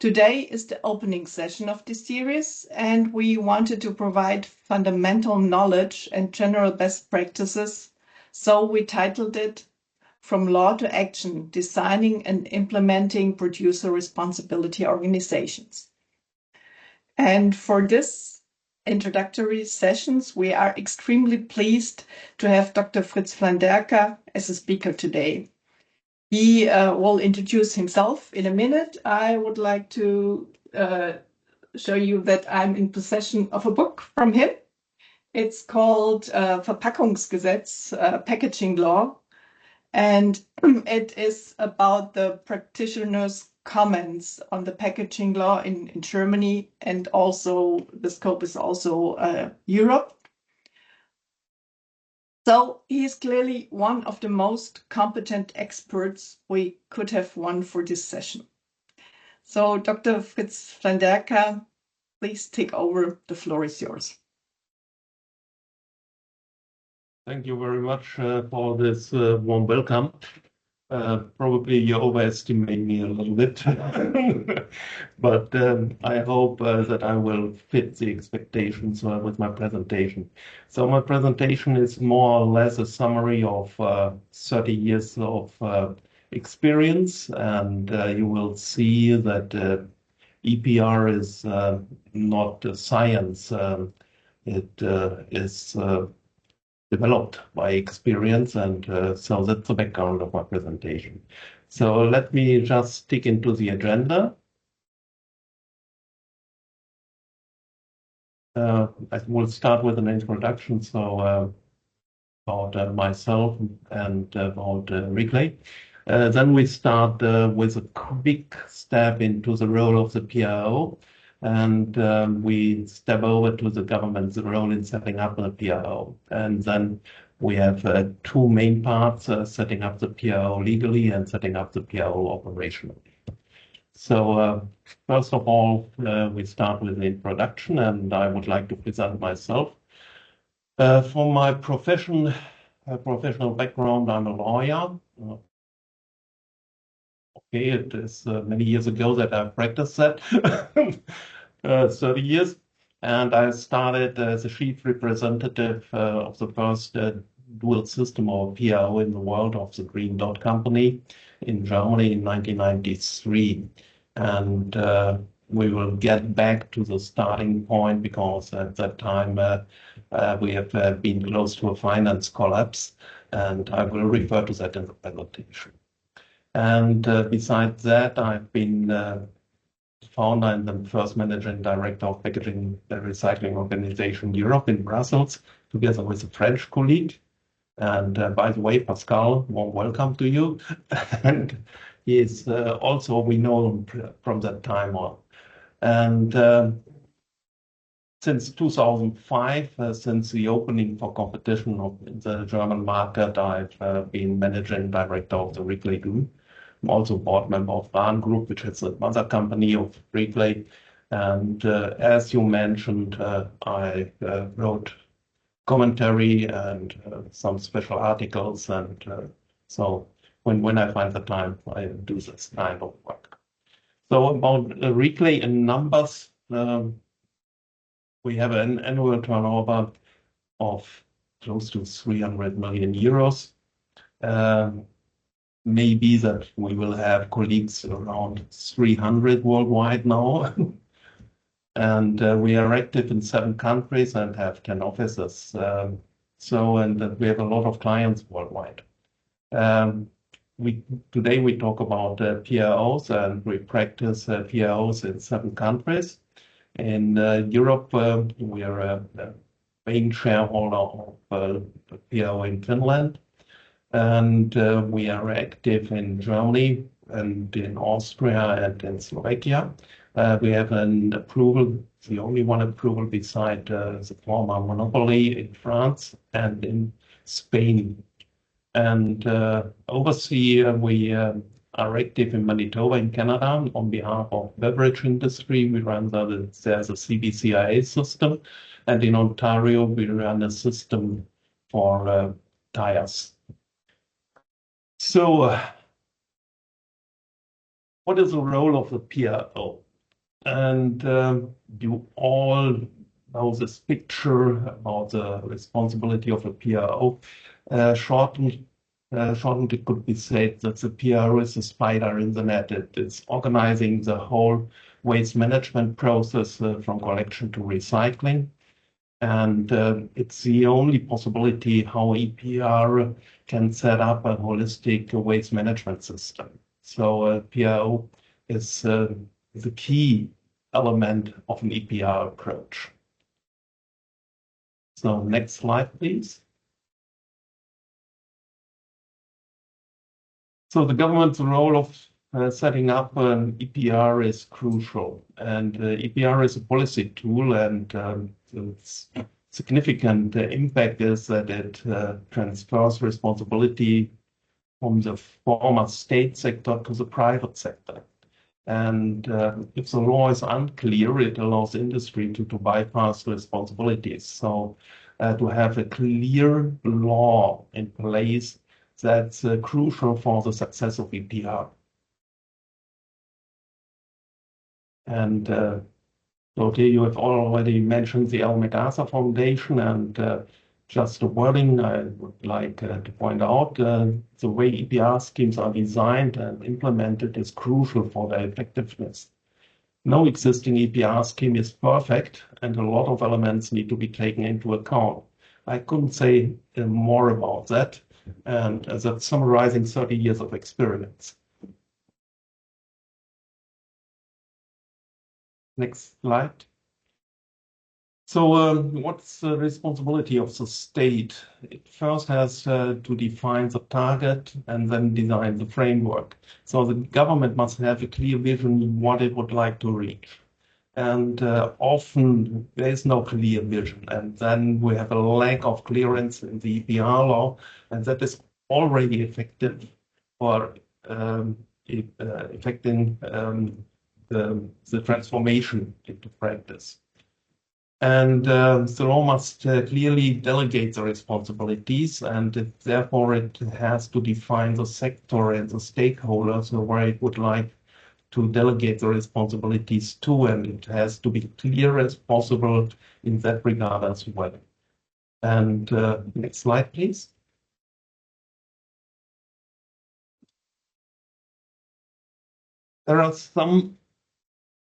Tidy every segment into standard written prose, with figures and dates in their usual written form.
Today is the opening session of this series, and we wanted to provide fundamental knowledge and general best practices. So we titled it From Law to Action, Designing and Implementing Producer Responsibility Organizations. And for this introductory sessions, we are extremely pleased to have Dr. Fritz Flanderka as a speaker today. He will introduce himself in a minute. I would like to show you that I'm in possession of a book from him. It's called Verpackungsgesetz, Packaging Law, and it is about the practitioners' comments on the packaging law in Germany, and also the scope is also Europe. So he is clearly one of the most competent experts we could have won for this session. So Dr. Fritz Flanderka, please take over. The floor is yours. Thank you very much for this warm welcome. Probably you overestimate me a little bit, but I hope that I will fit the expectations with my presentation. So my presentation is more or less a summary of 30 years of experience, and you will see that EPR is not a science. It is developed by experience, and so that's the background of my presentation. So let me just stick into the agenda. I will start with an introduction, so about myself and about Reclay. Then we start with a quick step into the role of the PRO, and we step over to the government's role in setting up the PRO. And then we have two main parts, setting up the PRO legally and setting up the PRO operationally. So first of all, we start with the introduction, and I would like to present myself. For my professional background, I'm a lawyer. Okay, it is many years ago that I practiced that, 30 years. And I started as a chief representative of the first dual system or PRO in the world of the Green Dot company in Germany in 1993. And we will get back to the starting point because at that time we have been close to a finance collapse, and I will refer to that in the presentation. And besides that, I've been founder and the first managing director of Packaging Recycling Organization Europe in Brussels, together with a French colleague. And by the way, Pascal, warm welcome to you. And he is also, we know him from that time on. And since 2005, since the opening for competition of the German market, I've been managing director of the Reclay Group. I'm also board member of Rahn Group, which is the mother company of Reclay. And as you mentioned, I wrote commentary and some special articles. And so when I find the time, I do this kind of work. So about Reclay in numbers, we have an annual turnover of close to 300 million euros. Maybe that we will have colleagues around 300 worldwide now. And we are active in 7 countries and have 10 offices. And we have a lot of clients worldwide. Today we talk about PROs, and we practice PROs in 7 countries. In Europe, we are a main shareholder of PRO in Finland. And we are active in Germany and in Austria and in Slovakia. We have an approval, the only one approval beside the former monopoly in France and in Spain. And overseas, we are active in Manitoba in Canada on behalf of beverage industry. We run there's a CBCIA system. And in Ontario, we run a system for tires. So what is the role of the PRO? And you all know this picture about the responsibility of a PRO. Shortened, it could be said that the PRO is a spider in the net. It's organizing the whole waste management process from collection to recycling. And it's the only possibility how EPR can set up a holistic waste management system. So PRO is the key element of an EPR approach. So next slide, please. So the government's role of setting up an EPR is crucial. And EPR is a policy tool, and its significant impact is that it transfers responsibility from the former state sector to the private sector. And if the law is unclear, it allows industry to bypass responsibilities. So to have a clear law in place, that's crucial for the success of EPR. And so here you have already mentioned the Almedasa Foundation, and just a wording I would like to point out. The way EPR schemes are designed and implemented is crucial for their effectiveness. No existing EPR scheme is perfect, and a lot of elements need to be taken into account. I couldn't say more about that, and that's summarizing 30 years of experience. Next slide. So what's the responsibility of the state? It first has to define the target and then design the framework. So the government must have a clear vision what it would like to reach. And often there is no clear vision. And then we have a lack of clearance in the EPR law, and that is already effective for affecting the transformation into practice. And the law must clearly delegate the responsibilities, and therefore it has to define the sector and the stakeholders where it would like to delegate the responsibilities to, and it has to be clear as possible in that regard as well. And next slide, please. There are some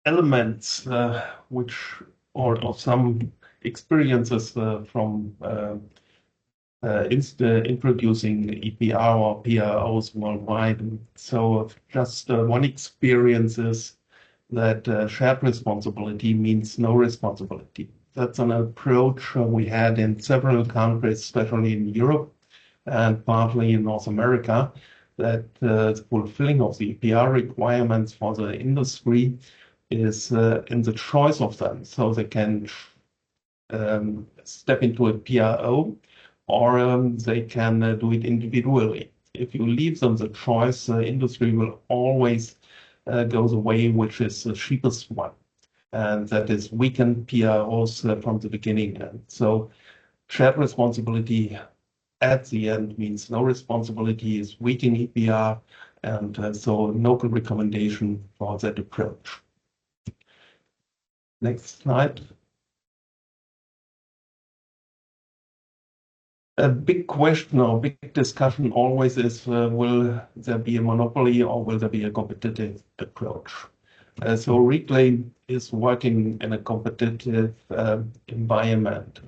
elements or some experiences from introducing EPR or PROs worldwide. So just one experience is that shared responsibility means no responsibility. That's an approach we had in several countries, especially in Europe and partly in North America, that the fulfilling of the EPR requirements for the industry is in the choice of them. So they can step into a PRO, or they can do it individually. If you leave them the choice, the industry will always go the way which is the cheapest one, and that is weaken PROs from the beginning. And so shared responsibility at the end means no responsibility is weakening EPR, and so no recommendation for that approach. Next slide. A big question or big discussion always is, will there be a monopoly or will there be a competitive approach? So Reclay is working in a competitive environment.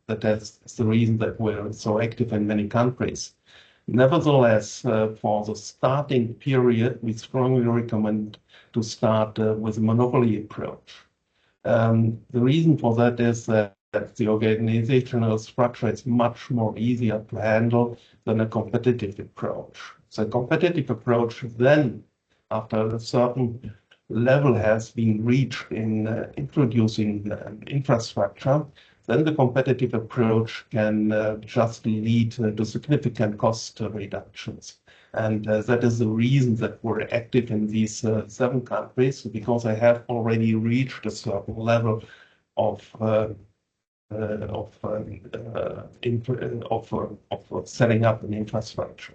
That's the reason that we're so active in many countries. Nevertheless, for the starting period, we strongly recommend to start with a monopoly approach. The reason for that is that the organizational structure is much more easier to handle than a competitive approach. So a competitive approach then, after a certain level has been reached in introducing infrastructure, then the competitive approach can just lead to significant cost reductions. And that is the reason that we're active in these 7 countries, because they have already reached a certain level of setting up an infrastructure.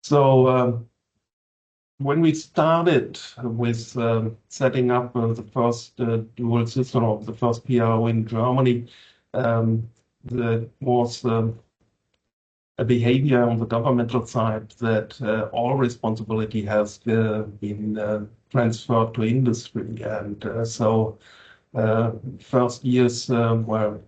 So when we started with setting up the first dual system of the first PRO in Germany, there was a behavior on the governmental side that all responsibility has been transferred to industry. And so first years were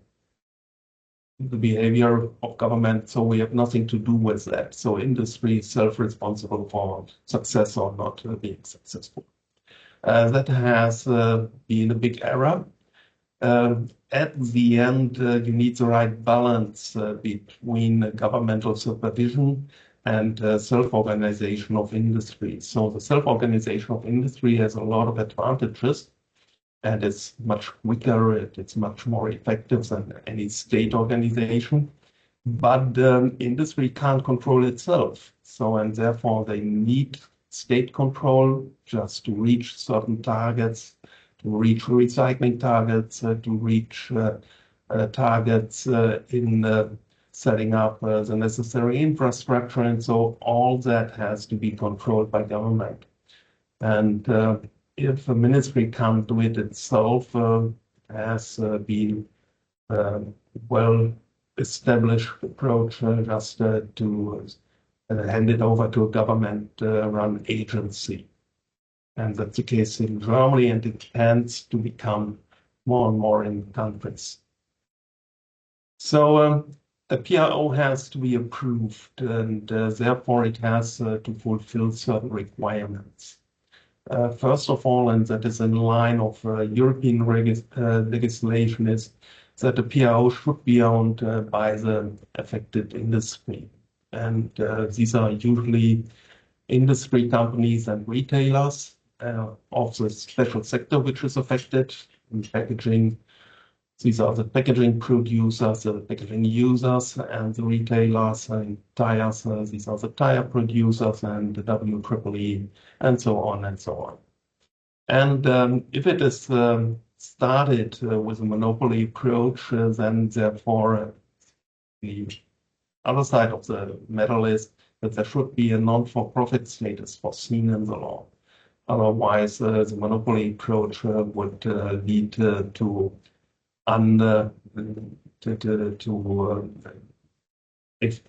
the behavior of government, so we have nothing to do with that. So industry is self-responsible for success or not being successful. That has been a big error. At the end, you need the right balance between governmental supervision and self-organization of industry. So the self-organization of industry has a lot of advantages, and it's much quicker, it's much more effective than any state organization. But industry can't control itself. So, and therefore they need state control just to reach certain targets, to reach recycling targets, to reach targets in setting up the necessary infrastructure. And so all that has to be controlled by government. And if a ministry can't do it itself, has been well established approach just to hand it over to a government-run agency. And that's the case in Germany, and it tends to become more and more in countries. So a PRO has to be approved, and therefore it has to fulfill certain requirements. First of all, and that is in line of European legislation, is that the PRO should be owned by the affected industry. And these are usually industry companies and retailers of the special sector which is affected in packaging. These are the packaging producers, the packaging users, and the retailers and tires. These are the tire producers and the WEEE, and so on and so on. And if it is started with a monopoly approach, then therefore the other side of the medal is that there should be a non-for-profit status foreseen in the law. Otherwise, the monopoly approach would lead to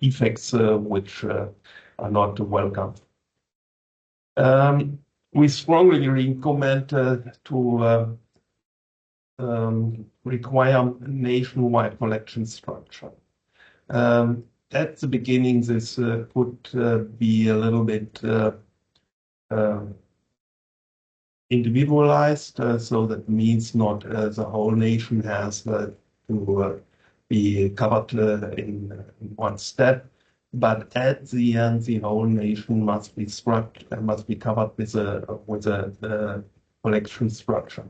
effects which are not welcome. We strongly recommend to require nationwide collection structure. At the beginning, this could be a little bit individualized, so that means not the whole nation has to be covered in one step, but at the end, the whole nation must be covered with a collection structure.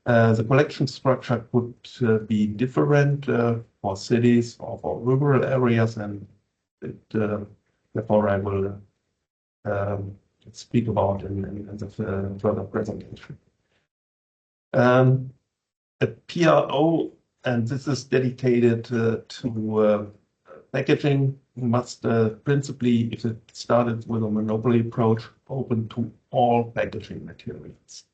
The collection structure could be different for cities or for rural areas, and therefore I will speak about in the further presentation. A PRO, and this is dedicated to packaging, must principally, if it started with a monopoly approach, open to all packaging materials.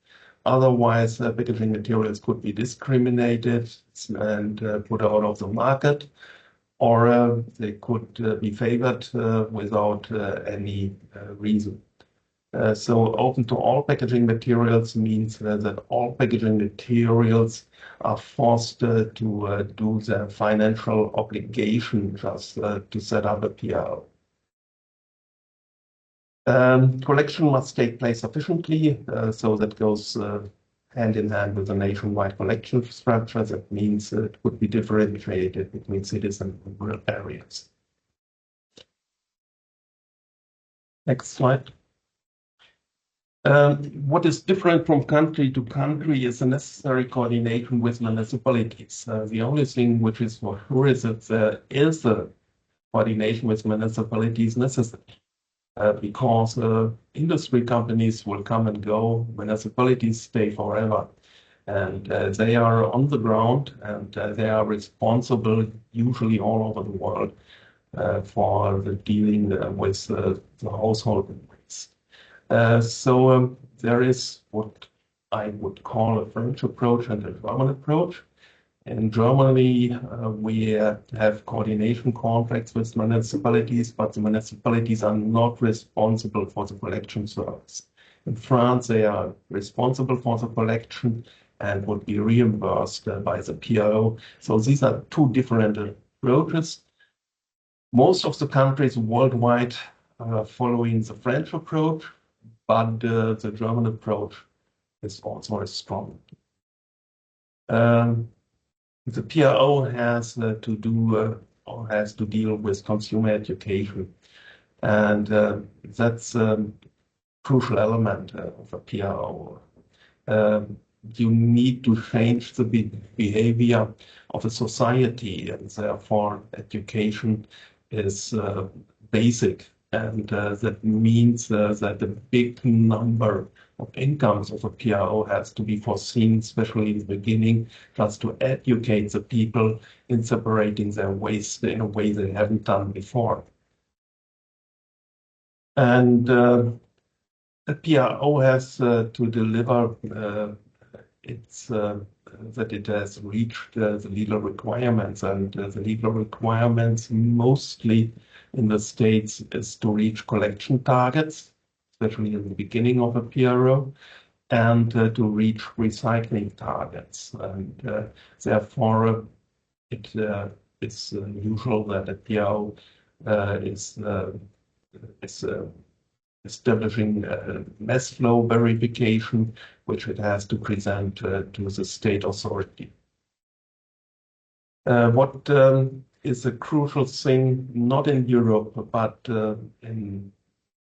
Otherwise, packaging materials could be discriminated and put out of the market, or they could be favored without any reason. So open to all packaging materials means that all packaging materials are forced to do their financial obligation just to set up a PRO. Collection must take place efficiently, so that goes hand in hand with a nationwide collection structure. That means it could be differentiated between cities and rural areas. Next slide. What is different from country to country is the necessary coordination with municipalities. The only thing which is for sure is that there is a coordination with municipalities necessary. Because industry companies will come and go, municipalities stay forever. And they are on the ground, and they are responsible, usually all over the world, for the dealing with the household waste. There is what I would call a French approach and a German approach. In Germany, we have coordination contracts with municipalities, but the municipalities are not responsible for the collection service. In France, they are responsible for the collection and would be reimbursed by the PRO. So these are two different approaches. Most of the countries worldwide are following the French approach, but the German approach is also as strong. The PRO has to do or has to deal with consumer education, and that's a crucial element of a PRO. You need to change the behavior of a society, and therefore education is basic. And that means that the big number of incomes of a PRO has to be foreseen, especially in the beginning, just to educate the people in separating their waste in a way they haven't done before. And a PRO has to deliver that it has reached the legal requirements, and the legal requirements mostly in the States is to reach collection targets, especially in the beginning of a PRO, and to reach recycling targets. And therefore, it is usual that a PRO is establishing mass flow verification, which it has to present to the state authority. What is a crucial thing, not in Europe, but in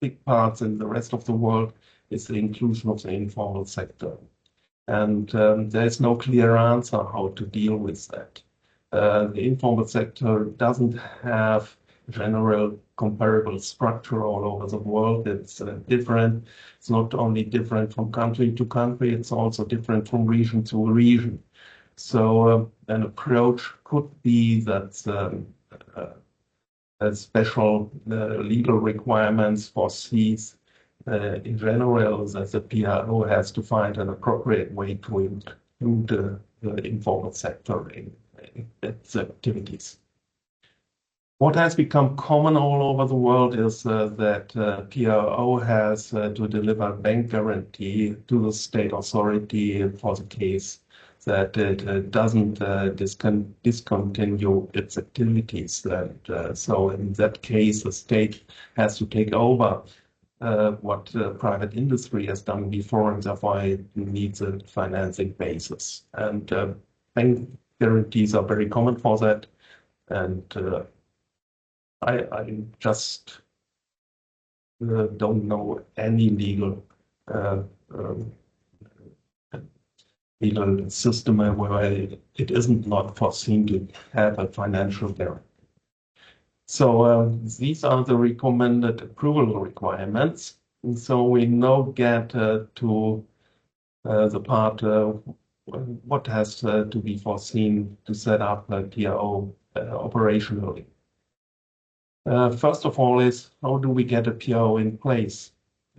big parts in the rest of the world, is the inclusion of the informal sector. And there is no clear answer how to deal with that. The informal sector doesn't have general comparable structure all over the world. It's different. It's not only different from country to country, it's also different from region to region. So an approach could be that special legal requirements foresees in general that the PRO has to find an appropriate way to include the informal sector in its activities. What has become common all over the world is that PRO has to deliver bank guarantee to the state authority for the case that it doesn't discontinue its activities. So in that case, the state has to take over what private industry has done before, and therefore it needs a financing basis. And bank guarantees are very common for that. And I just don't know any legal system where it isn't not foreseen to have a financial guarantee. So these are the recommended approval requirements. And so we now get to the part what has to be foreseen to set up a PRO operationally. First of all is, how do we get a PRO in place?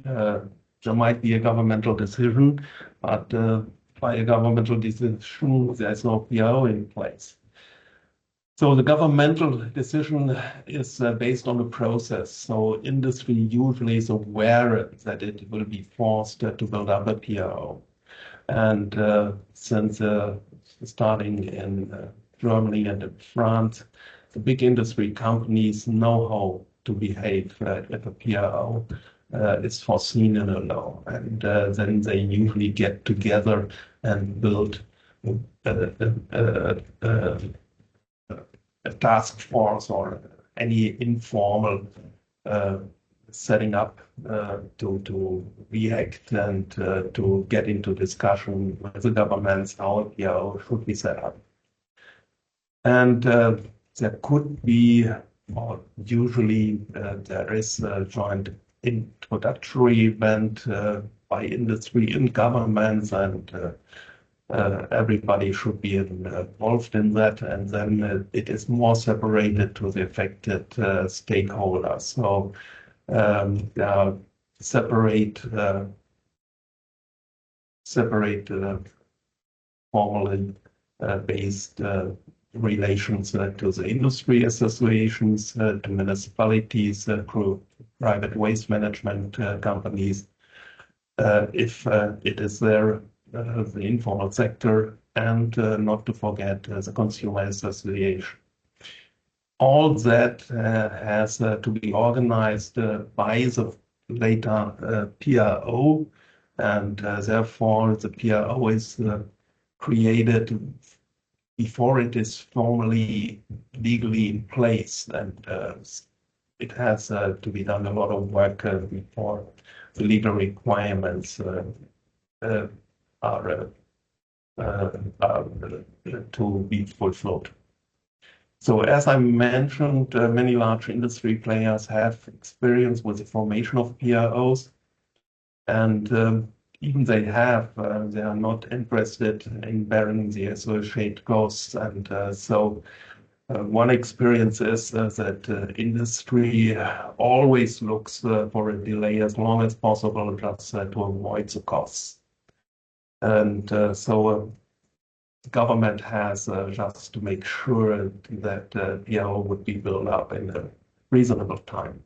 There might be a governmental decision, but by a governmental decision, there's no PRO in place. So the governmental decision is based on a process. So industry usually is aware that it will be forced to build up a PRO. And since starting in Germany and in France, the big industry companies know how to behave if a PRO is foreseen in a law. And then they usually get together and build a task force or any informal setting up to react and to get into discussion with the governments how a PRO should be set up. And there could be, or usually there is a joint introductory event by industry and governments, and everybody should be involved in that, and then it is more separated to the affected stakeholders. So there are separate formally based relations to the industry associations, to municipalities, to private waste management companies, if it is there, the informal sector, and not to forget the consumer association. All that has to be organized by the later PRO, and therefore the PRO is created before it is formally legally in place, and it has to be done a lot of work before the legal requirements are to be fulfilled. So as I mentioned, many large industry players have experience with the formation of PROs, and even they are not interested in bearing the associated costs. And so one experience is that industry always looks for a delay as long as possible just to avoid the costs. And so the government has just to make sure that PRO would be built up in a reasonable time.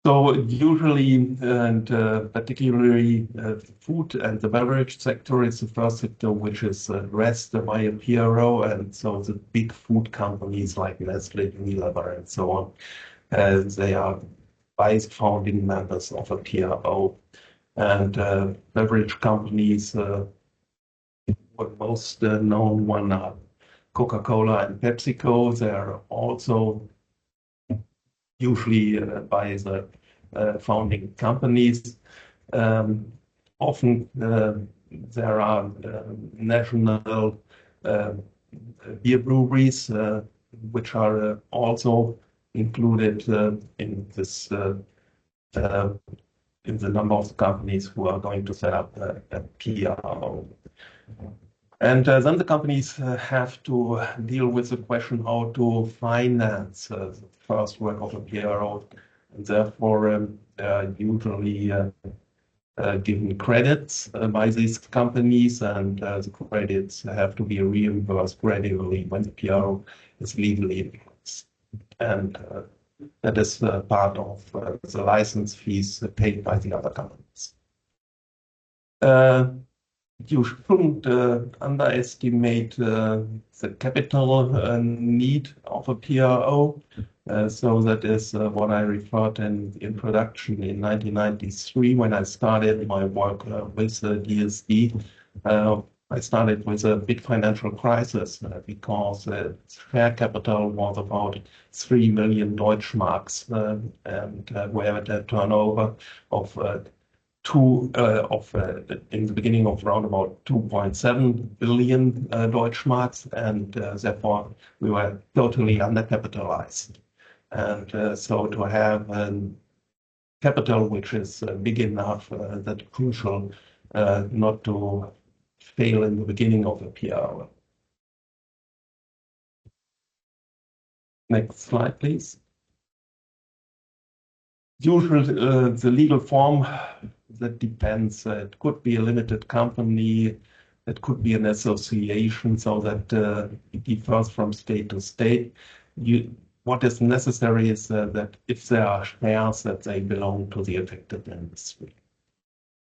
So usually, and particularly the food and the beverage sector is the first sector which is addressed by a PRO, and so the big food companies like Nestle, Unilever, and so on, they are vice founding members of a PRO. And beverage companies, what most known one are Coca-Cola and PepsiCo. They are also usually by the founding companies. Often there are national beer breweries which are also included in this in the number of companies who are going to set up a PRO. And then the companies have to deal with the question how to finance the first work of a PRO. And therefore, they are usually given credits by these companies, and the credits have to be reimbursed gradually when the PRO is legally in place. And that is part of the license fees paid by the other companies. You shouldn't underestimate the capital need of a PRO. So that is what I referred in the introduction in 1993 when I started my work with DSD. I started with a big financial crisis because share capital was about 3 million Deutschmarks, and we had a turnover of in the beginning of around about 2.7 billion Deutschmarks, and therefore we were totally undercapitalized. And so to have capital which is big enough that's crucial not to fail in the beginning of a PRO. Next slide, please. Usually, the legal form, that depends. It could be a limited company, it could be an association, so that it differs from state to state. What is necessary is that if there are shares, that they belong to the affected industry.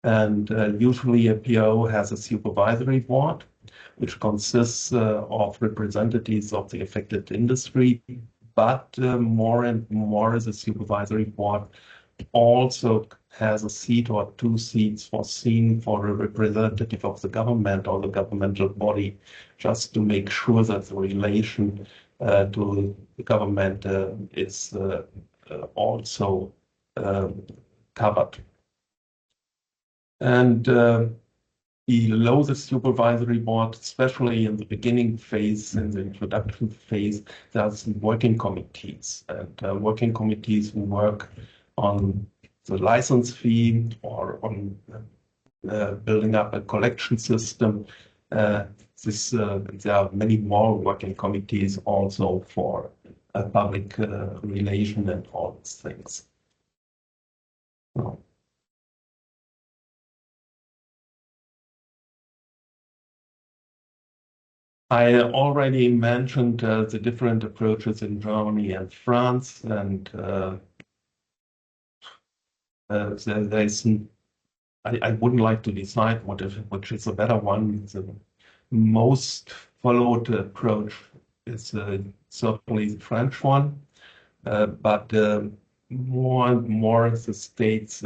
And usually a PRO has a supervisory board, which consists of representatives of the affected industry, but more and more the supervisory board also has a seat or 2 seats foreseen for a representative of the government or the governmental body, just to make sure that the relation to the government is also covered. And below the supervisory board, especially in the beginning phase, in the introduction phase, there's working committees. And working committees who work on the license fee or on building up a collection system. There are many more working committees also for public relation and all these things. So. I already mentioned the different approaches in Germany and France, and there's I wouldn't like to decide which is a better one. The most followed approach is certainly the French one, but more and more the states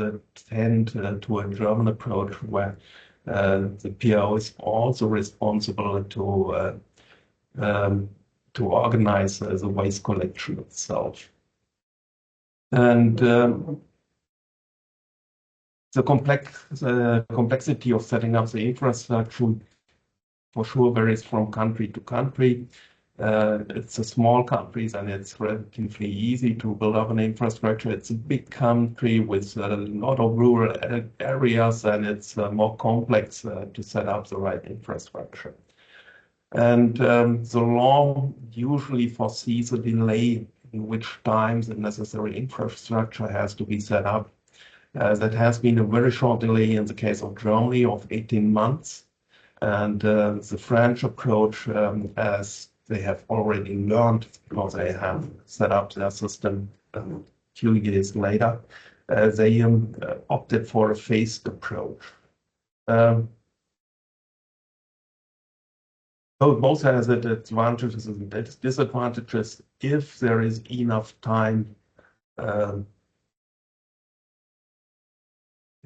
tend to a German approach where the PRO is also responsible to organize the waste collection itself. And the complexity of setting up the infrastructure for sure varies from country to country. It's a small countries and it's relatively easy to build up an infrastructure. It's a big country with a lot of rural areas, and it's more complex to set up the right infrastructure. And the law usually foresees a delay in which time the necessary infrastructure has to be set up. That has been a very short delay in the case of Germany of 18 months. And the French approach, as they have already learned because they have set up their system a few years later, they opted for a phased approach. Both has its advantages and disadvantages if there is enough time.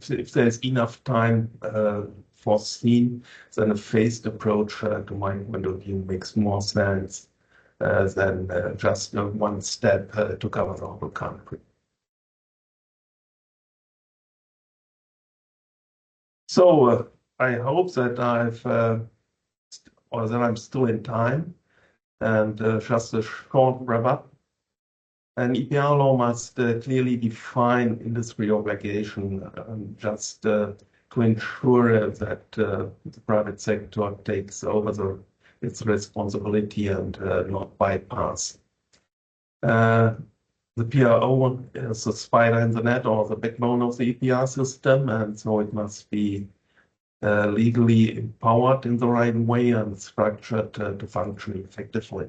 If there's enough time foreseen, then a phased approach, to my point of view, makes more sense than just one step to cover the whole country. So I hope that or that I'm still in time, and just a short wrap up. An EPR law must clearly define industry obligation just to ensure that the private sector takes over its responsibility and not bypass. The PRO is the spider in the net or the backbone of the EPR system, and so it must be legally empowered in the right way and structured to function effectively.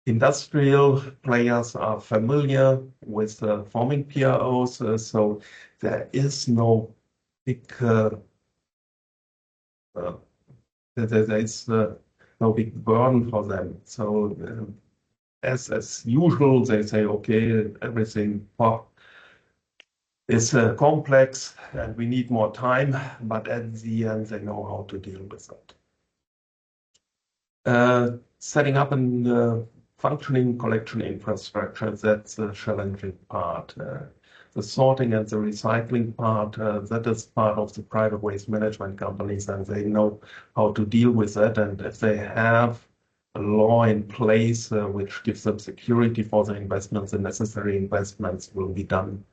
Industrial players are familiar with forming PROs, so there is no big there is no big burden for them. So as usual, they say, okay, everything is complex and we need more time, but at the end they know how to deal with that. Setting up an functioning collection infrastructure, that's the challenging part. The sorting and the recycling part, that is part of the private waste management companies, and they know how to deal with that. And if they have a law in place which gives them security for the investments, the necessary investments will be done.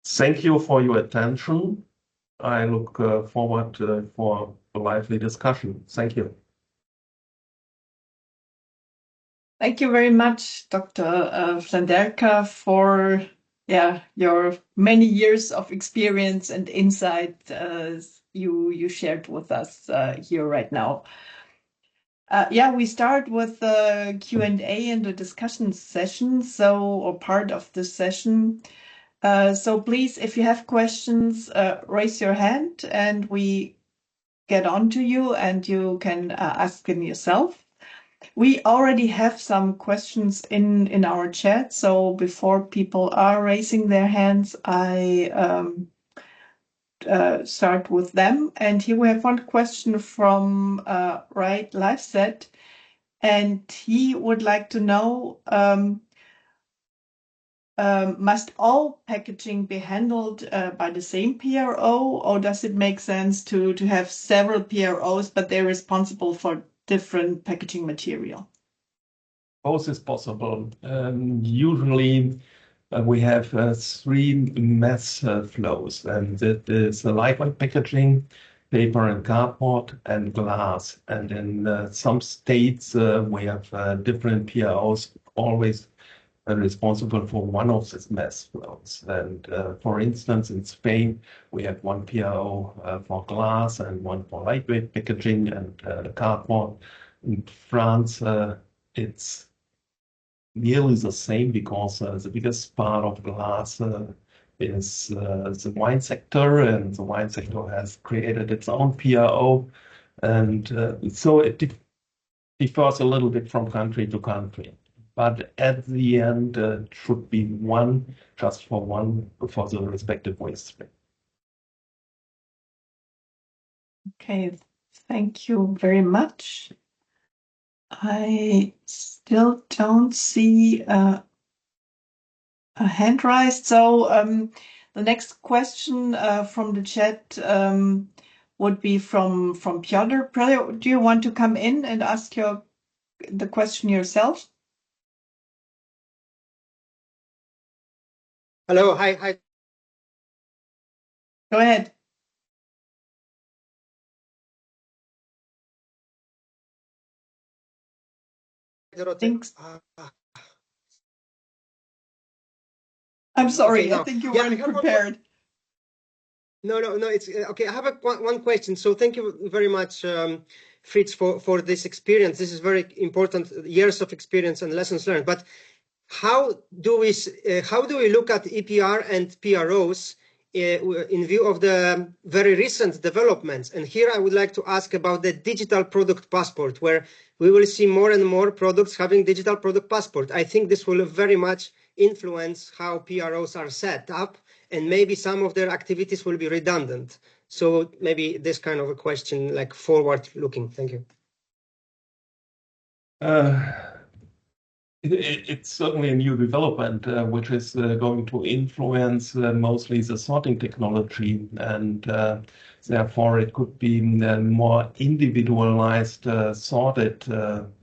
Thank you for your attention. I look forward for a lively discussion. Thank you. Thank you very much, Dr. Flanderka, for your many years of experience and insight you shared with us here right now. We start with the Q&A and the discussion session, or part of the session. So please, if you have questions, raise your hand and we get on to you and you can ask them yourself. We already have some questions in our chat, so before people are raising their hands, I start with them. And here we have one question from Right Lifeset, and he would like to know, must all packaging be handled by the same PRO, or does it make sense to have several PROs, but they're responsible for different packaging material? Both is possible. Usually we have three mass flows, and that is the lightweight packaging, paper and cardboard, and glass. And in some states, we have different PROs always responsible for one of these mass flows. And for instance, in Spain, we have one PRO for glass and one for lightweight packaging and cardboard. In France, it's nearly the same because the biggest part of glass is the wine sector, and the wine sector has created its own PRO. And so it differs a little bit from country to country. But at the end, it should be one, just for the respective waste stream. Okay, thank you very much. I still don't see a hand raised. So the next question from the chat would be from Piotr. Piotr, do you want to come in and ask the question yourself? Hello, hi. Go ahead. Thanks. I'm sorry, okay, I think you weren't prepared. No, it's okay. I have one question. So thank you very much, Fritz, for this experience. This is very important, years of experience and lessons learned. But how do we look at EPR and PROs in view of the very recent developments? And here I would like to ask about the digital product passport, where we will see more and more products having digital product passport. I think this will very much influence how PROs are set up, and maybe some of their activities will be redundant. So maybe this kind of a question, like forward looking. Thank you. It's certainly a new development, which is going to influence mostly the sorting technology, and therefore it could be more individualized sorted,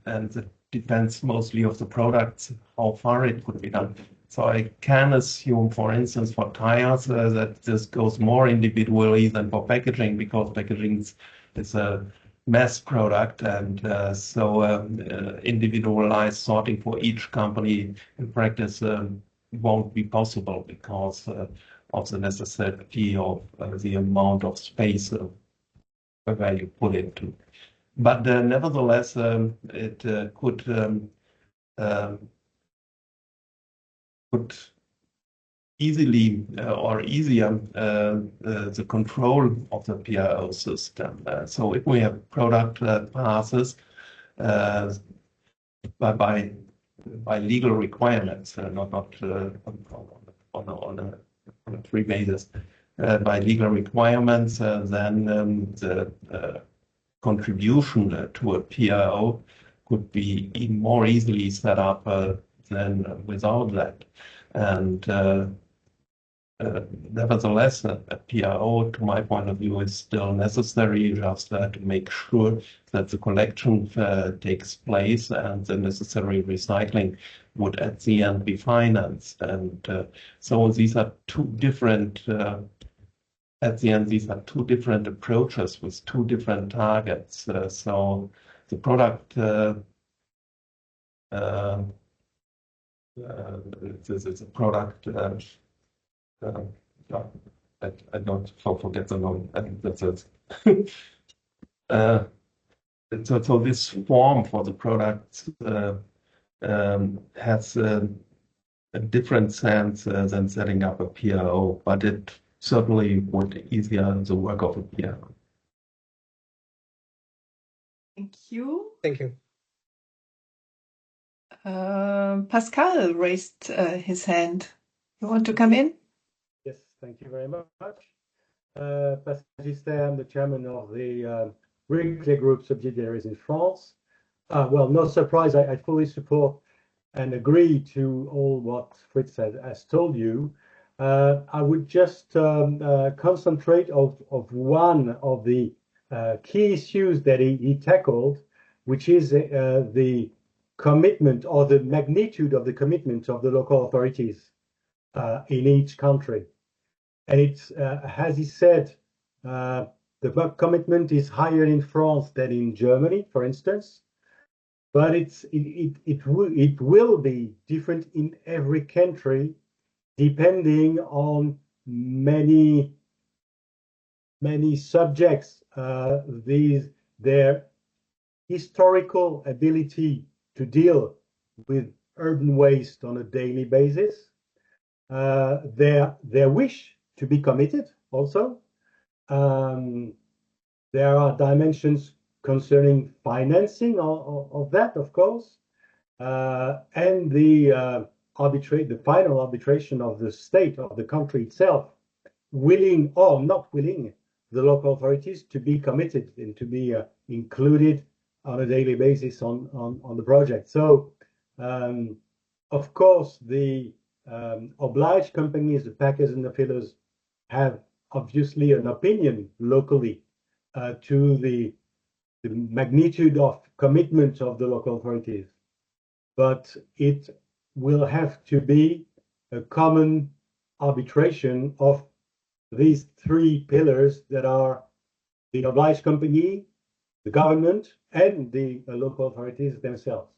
and it depends mostly of the products, how far it could be done. So I can assume, for instance, for tires, that this goes more individually than for packaging, because packaging is a mass product, and so individualized sorting for each company in practice won't be possible because of the necessity of the amount of space where you put into. But nevertheless, it could easily or easier the control of the PRO system. So if we have product that passes by legal requirements, not on a free basis, by legal requirements, then the contribution to a PRO could be even more easily set up than without that. And nevertheless, a PRO, to my point of view, is still necessary, just to make sure that the collection takes place and the necessary recycling would at the end be financed. And so these are two different, at the end, these are two different approaches with two different targets. So the product the product I don't forget the name. I think that's it. So this form for the product has a different sense than setting up a PRO, but it certainly would easier the work of a PRO. Thank you. Thank you. Pascal raised his hand. You want to come in? Yes, thank you very much. Pascal Gistet, I'm the chairman of the Reclay Group subsidiaries in France. Well, no surprise, I fully support and agree to all what Fritz has told you. I would just concentrate of one of the key issues that he tackled, which is the commitment or the magnitude of the commitment of the local authorities in each country. And it's, as he said, the commitment is higher in France than in Germany, for instance, but it will be different in every country depending on many subjects. Their historical ability to deal with urban waste on a daily basis, their wish to be committed also. There are dimensions concerning financing of that, of course, and the final arbitration of the state, of the country itself, willing or not willing the local authorities to be committed and to be included on a daily basis on the project. So, of course, the obliged companies, the packers and the fillers, have obviously an opinion locally to the magnitude of commitment of the local authorities, but it will have to be a common arbitration of these three pillars that are the obliged company, the government, and the local authorities themselves.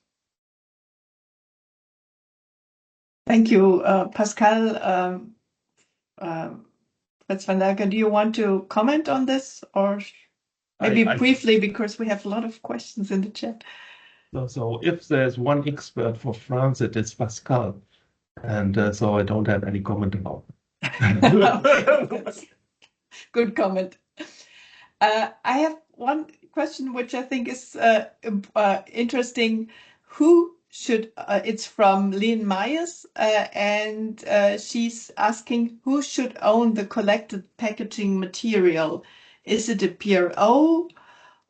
Thank you, Pascal. Fritz Flanderka, do you want to comment on this, or maybe briefly, because we have a lot of questions in the chat? So if there's one expert for France, it is Pascal. And so I don't have any comment about it. Good comment. I have one question which I think is interesting. Who should, it's from Lynn Myers, and she's asking who should own the collected packaging material? Is it a PRO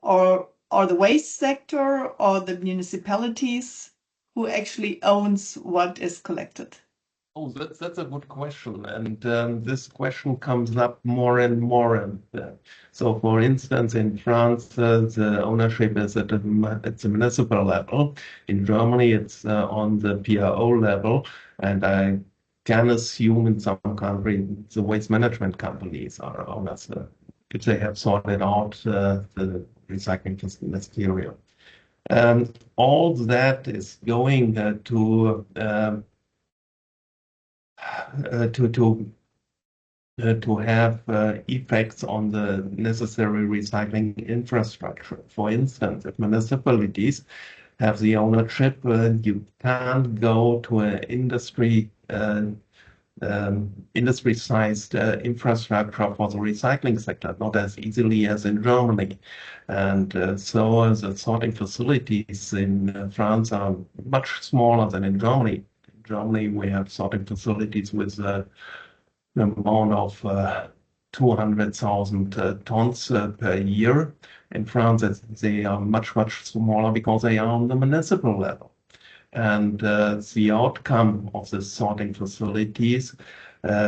or the waste sector or the municipalities? Who actually owns what is collected? Oh, that's a good question, and this question comes up more and more. And so, for instance, in France, the ownership is at the municipal level. In Germany, it's on the PRO level, and I can assume in some countries the waste management companies are owners if they have sorted out the recycling material. All that is going to have effects on the necessary recycling infrastructure. For instance, if municipalities have the ownership, you can't go to an industry-sized infrastructure for the recycling sector, not as easily as in Germany. And so the sorting facilities in France are much smaller than in Germany. In Germany, we have sorting facilities with an amount of 200,000 tons per year. In France, they are much, much smaller because they are on the municipal level. And the outcome of the sorting facilities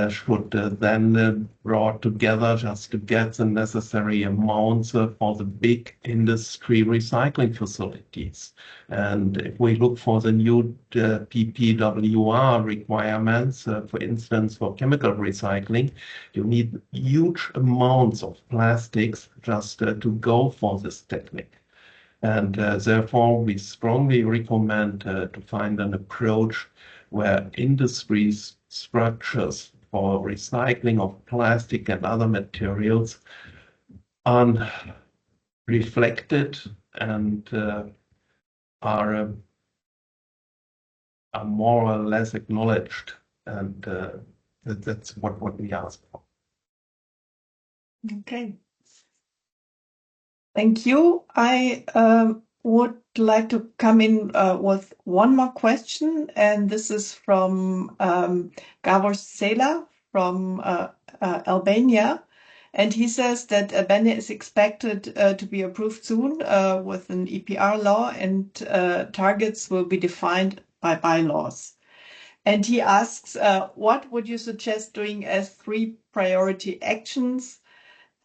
should then be brought together just to get the necessary amounts for the big industry recycling facilities. And if we look for the new PPWR requirements, for instance, for chemical recycling, you need huge amounts of plastics just to go for this technique. And therefore, we strongly recommend to find an approach where industries structures for recycling of plastic and other materials are reflected and are more or less acknowledged. And that's what we ask for. Okay. Thank you. I would like to come in with one more question, and this is from Gavor Sela from Albania. And he says that Albania is expected to be approved soon with an EPR law, and targets will be defined by bylaws. And he asks, what would you suggest doing as 3 priority actions,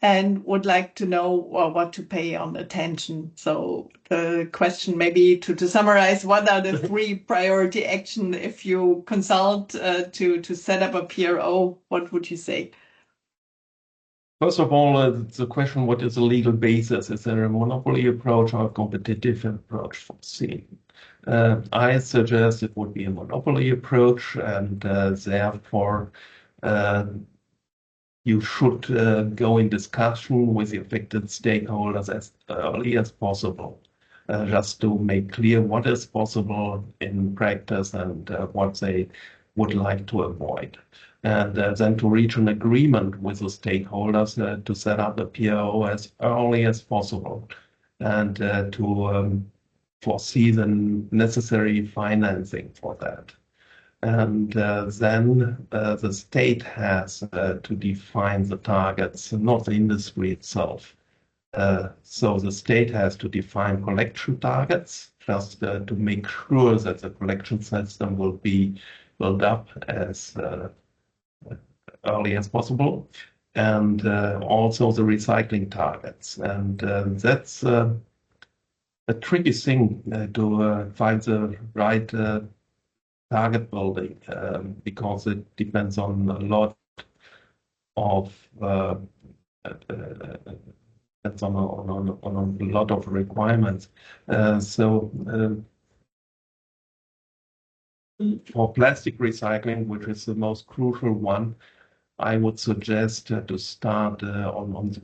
and would like to know what to pay on attention. So the question maybe to summarize, what are the 3 priority action if you consult to set up a PRO, what would you say? First of all, the question, what is the legal basis? Is there a monopoly approach or a competitive approach foreseen? I suggest it would be a monopoly approach, and therefore you should go in discussion with the affected stakeholders as early as possible, just to make clear what is possible in practice and what they would like to avoid. And then to reach an agreement with the stakeholders to set up a PRO as early as possible, and to foresee the necessary financing for that. And then the state has to define the targets, not the industry itself. So the state has to define collection targets, just to make sure that the collection system will be built up as early as possible, and also the recycling targets. And that's a tricky thing to find the right target building, because it depends on a lot of depends on a lot of requirements. For plastic recycling, which is the most crucial one, I would suggest to start on the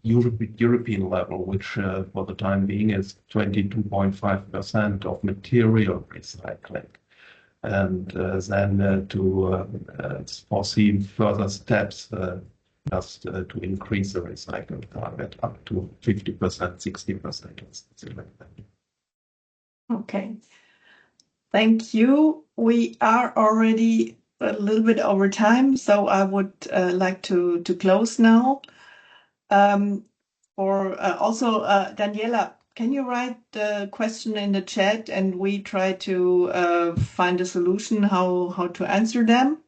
European level, which for the time being is 22.5% of material recycling. And then to foresee further steps just to increase the recycling target up to 50%, 60%, something like that. Okay. Thank you. We are already a little bit over time, so I would like to close now. Also, Daniela, can you write the question in the chat and we try to find a solution how to answer them?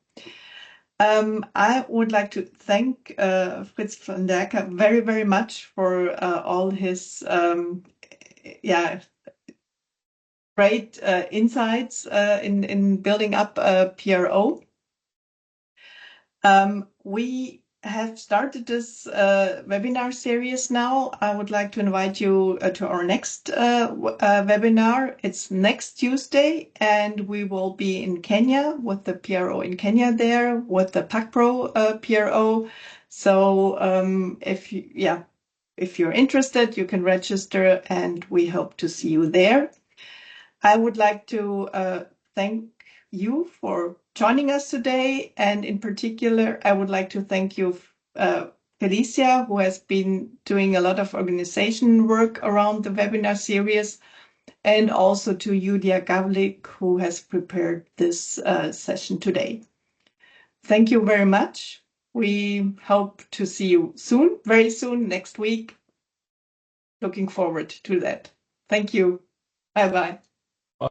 I would like to thank Fritz Flanderka very, very much for all his great insights in building up a PRO. We have started this webinar series now. I would like to invite you to our next webinar. It's next Tuesday, and we will be in Kenya with the PRO in Kenya there with the PACPRO PRO. So if you're interested, you can register, and we hope to see you there. I would like to thank you for joining us today. And in particular, I would like to thank you, Felicia, who has been doing a lot of organization work around the webinar series, and also to Julia Gavlik, who has prepared this session today. Thank you very much. We hope to see you soon, very soon, next week. Looking forward to that. Thank you. Bye-bye.